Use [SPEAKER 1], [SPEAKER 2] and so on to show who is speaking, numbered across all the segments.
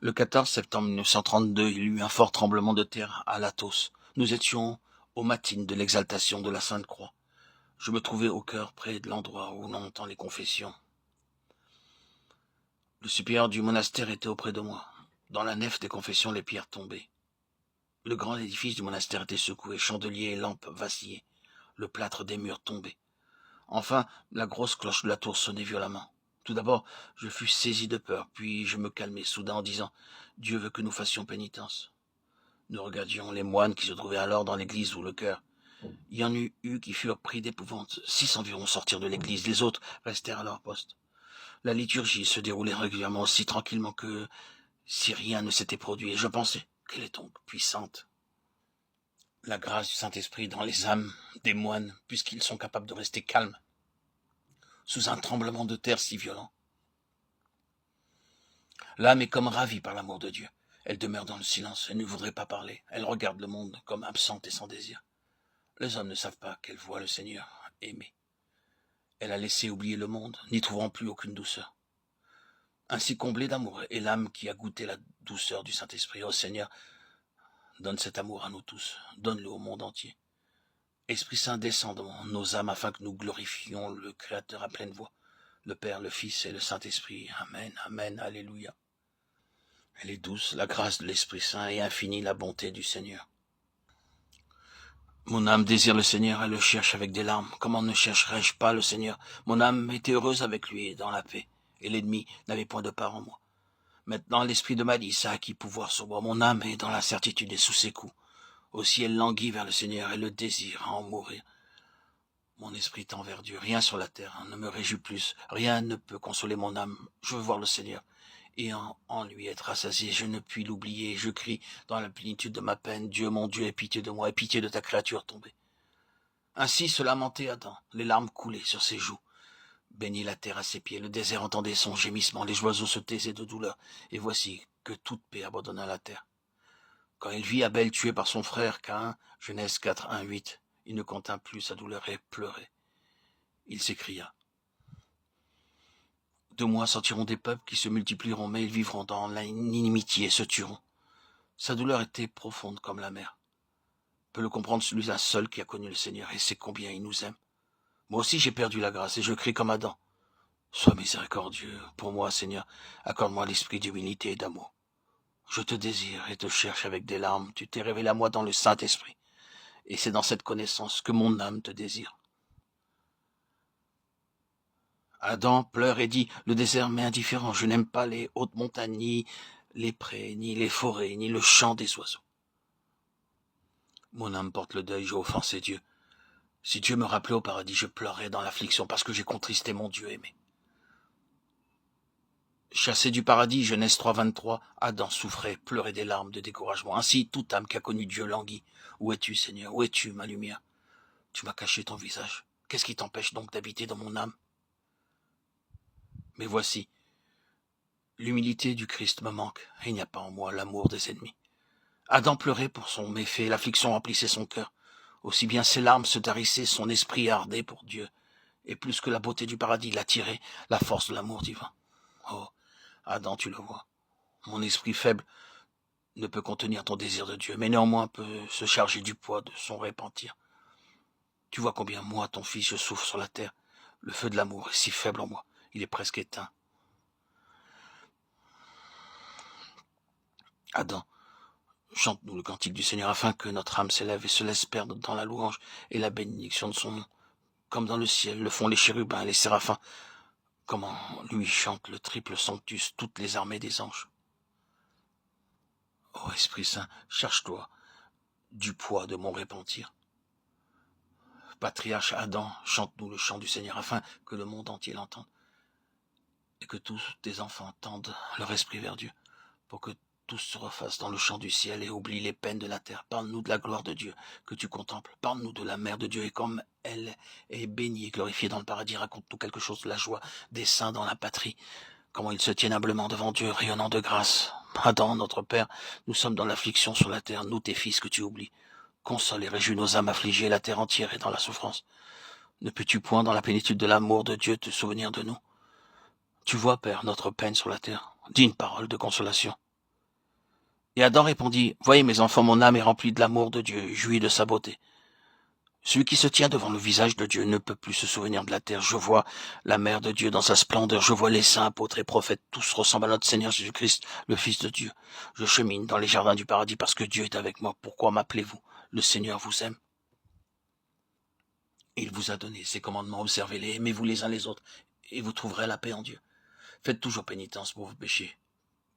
[SPEAKER 1] Le 14 septembre 1932, il y eut un fort tremblement de terre à Latos. Nous étions aux matines de l'exaltation de la Sainte Croix. Je me trouvais au cœur près de l'endroit où l'on entend les confessions. Le supérieur du monastère était auprès de moi. Dans la nef des confessions, les pierres tombaient. Le grand édifice du monastère était secoué, chandeliers et lampes vacillaient. Le plâtre des murs tombait. Enfin, la grosse cloche de la tour sonnait violemment. Tout d'abord, je fus saisi de peur, puis je me calmai soudain en disant « Dieu veut que nous fassions pénitence ». Nous regardions les moines qui se trouvaient alors dans l'église ou le chœur. Il y en eut qui furent pris d'épouvante. 6 environ sortirent de l'église, les autres restèrent à leur poste. La liturgie se déroulait régulièrement aussi tranquillement que si rien ne s'était produit, et je pensais qu'elle est donc puissante. La grâce du Saint-Esprit dans les âmes des moines, puisqu'ils sont capables de rester calmes sous un tremblement de terre si violent. L'âme est comme ravie par l'amour de Dieu. Elle demeure dans le silence, elle ne voudrait pas parler. Elle regarde le monde comme absente et sans désir. Les hommes ne savent pas qu'elle voit le Seigneur aimer. Elle a laissé oublier le monde, n'y trouvant plus aucune douceur. Ainsi comblée d'amour est l'âme qui a goûté la douceur du Saint-Esprit. Ô Seigneur, donne cet amour à nous tous, donne-le au monde entier. Esprit Saint, descend dans nos âmes afin que nous glorifions le Créateur à pleine voix, le Père, le Fils et le Saint-Esprit. Amen, Amen, Alléluia. Elle est douce, la grâce de l'Esprit Saint, et infinie la bonté du Seigneur. Mon âme désire le Seigneur, elle le cherche avec des larmes. Comment ne chercherais-je pas le Seigneur? Mon âme était heureuse avec lui dans la paix, et l'ennemi n'avait point de part en moi. Maintenant l'esprit de malice a acquis pouvoir sur moi. Mon âme est dans l'incertitude et sous ses coups. Aussi elle languit vers le Seigneur, elle le désire à en mourir. Mon esprit tend vers Dieu, rien sur la terre ne me réjouit plus, rien ne peut consoler mon âme. Je veux voir le Seigneur, et en lui être rassasié, je ne puis l'oublier. Je crie dans la plénitude de ma peine, Dieu mon Dieu, aie pitié de moi, aie pitié de ta créature tombée. Ainsi se lamentait Adam, les larmes coulaient sur ses joues. Bénit la terre à ses pieds, le désert entendait son gémissement, les oiseaux se taisaient de douleur, et voici que toute paix abandonna la terre. Quand il vit Abel tué par son frère Caïn, Genèse 4, 1, 8, il ne contint plus sa douleur et pleurait. Il s'écria. De moi sortiront des peuples qui se multiplieront, mais ils vivront dans l'inimitié et se tueront. Sa douleur était profonde comme la mer. Peut le comprendre celui-là seul qui a connu le Seigneur et sait combien il nous aime. Moi aussi j'ai perdu la grâce et je crie comme Adam. Sois miséricordieux pour moi, Seigneur, accorde-moi l'esprit d'humilité et d'amour. Je te désire et te cherche avec des larmes, tu t'es révélé à moi dans le Saint-Esprit, et c'est dans cette connaissance que mon âme te désire. Adam pleure et dit, le désert m'est indifférent, je n'aime pas les hautes montagnes, ni les prés, ni les forêts, ni le chant des oiseaux. Mon âme porte le deuil, j'ai offensé Dieu. Si Dieu me rappelait au paradis, je pleurerais dans l'affliction parce que j'ai contristé mon Dieu aimé. Chassé du paradis, Genèse 3, 23, Adam souffrait, pleurait des larmes de découragement. Ainsi, toute âme qui a connu Dieu languit. Où es-tu, Seigneur? Où es-tu, ma lumière? Tu m'as caché ton visage. Qu'est-ce qui t'empêche donc d'habiter dans mon âme? Mais voici, l'humilité du Christ me manque, et il n'y a pas en moi l'amour des ennemis. Adam pleurait pour son méfait, l'affliction remplissait son cœur. Aussi bien ses larmes se tarissaient, son esprit ardait pour Dieu. Et plus que la beauté du paradis l'attirait, la force de l'amour divin. Oh, Adam, tu le vois. Mon esprit faible ne peut contenir ton désir de Dieu, mais néanmoins peut se charger du poids de son repentir. Tu vois combien moi, ton fils, je souffre sur la terre. Le feu de l'amour est si faible en moi, il est presque éteint. Adam, chante-nous le cantique du Seigneur afin que notre âme s'élève et se laisse perdre dans la louange et la bénédiction de son nom. Comme dans le ciel le font les chérubins et les séraphins, comment lui chante le triple sanctus toutes les armées des anges. Ô Esprit Saint, cherche-toi du poids de mon repentir. Patriarche Adam, chante-nous le chant du Seigneur afin que le monde entier l'entende et que tous tes enfants tendent leur esprit vers Dieu pour que tous se refassent dans le chant du ciel et oublient les peines de la terre. Parle-nous de la gloire de Dieu que tu contemples. Parle-nous de la mère de Dieu et comme elle est bénie et glorifiée dans le paradis, raconte-nous quelque chose de la joie des saints dans la patrie. Comment ils se tiennent humblement devant Dieu, rayonnant de grâce. Adam, notre Père, nous sommes dans l'affliction sur la terre, nous tes fils que tu oublies. Console et réjouis nos âmes affligées, la terre entière est dans la souffrance. Ne peux-tu point, dans la plénitude de l'amour de Dieu, te souvenir de nous? Tu vois, Père, notre peine sur la terre. Dis une parole de consolation. Et Adam répondit, « Voyez mes enfants, mon âme est remplie de l'amour de Dieu, jouit de sa beauté. Celui qui se tient devant le visage de Dieu ne peut plus se souvenir de la terre. Je vois la mère de Dieu dans sa splendeur. Je vois les saints, apôtres et prophètes. Tous ressemblent à notre Seigneur Jésus-Christ, le Fils de Dieu. Je chemine dans les jardins du paradis parce que Dieu est avec moi. Pourquoi m'appelez-vous? Le Seigneur vous aime. Il vous a donné ses commandements. Observez-les, aimez-vous les uns les autres, et vous trouverez la paix en Dieu. Faites toujours pénitence pour vos péchés.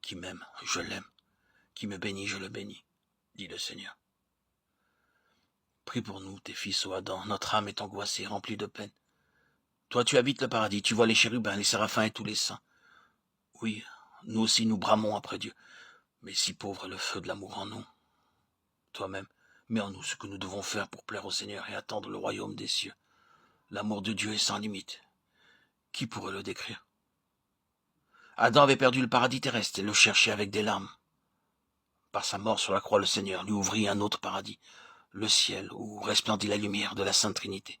[SPEAKER 1] Qui m'aime, je l'aime. Qui me bénit, je le bénis, dit le Seigneur. Prie pour nous, tes fils, ô Adam. Notre âme est angoissée, remplie de peine. Toi, tu habites le paradis, tu vois les chérubins, les séraphins et tous les saints. Oui, nous aussi nous bramons après Dieu. Mais si pauvre est le feu de l'amour en nous. Toi-même, mets en nous ce que nous devons faire pour plaire au Seigneur et attendre le royaume des cieux. L'amour de Dieu est sans limite. Qui pourrait le décrire? Adam avait perdu le paradis terrestre et le cherchait avec des larmes. Par sa mort sur la croix, le Seigneur lui ouvrit un autre paradis, le ciel où resplendit la lumière de la Sainte Trinité.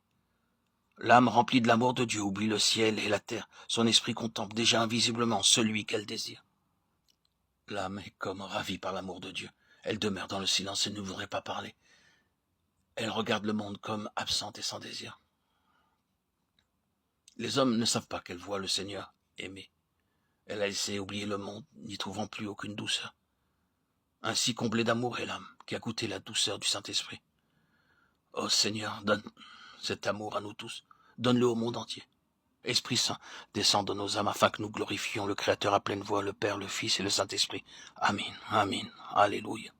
[SPEAKER 1] L'âme remplie de l'amour de Dieu oublie le ciel et la terre. Son esprit contemple déjà invisiblement celui qu'elle désire. L'âme est comme ravie par l'amour de Dieu. Elle demeure dans le silence et ne voudrait pas parler. Elle regarde le monde comme absente et sans désir. Les hommes ne savent pas qu'elle voit le Seigneur aimer. Elle a laissé oublier le monde, n'y trouvant plus aucune douceur. Ainsi comblée d'amour est l'âme, qui a goûté la douceur du Saint-Esprit. Ô Seigneur, donne cet amour à nous tous. Donne-le au monde entier. Esprit Saint, descends dans nos âmes afin que nous glorifions le Créateur à pleine voix, le Père, le Fils et le Saint-Esprit. Amen, Amen, Alléluia.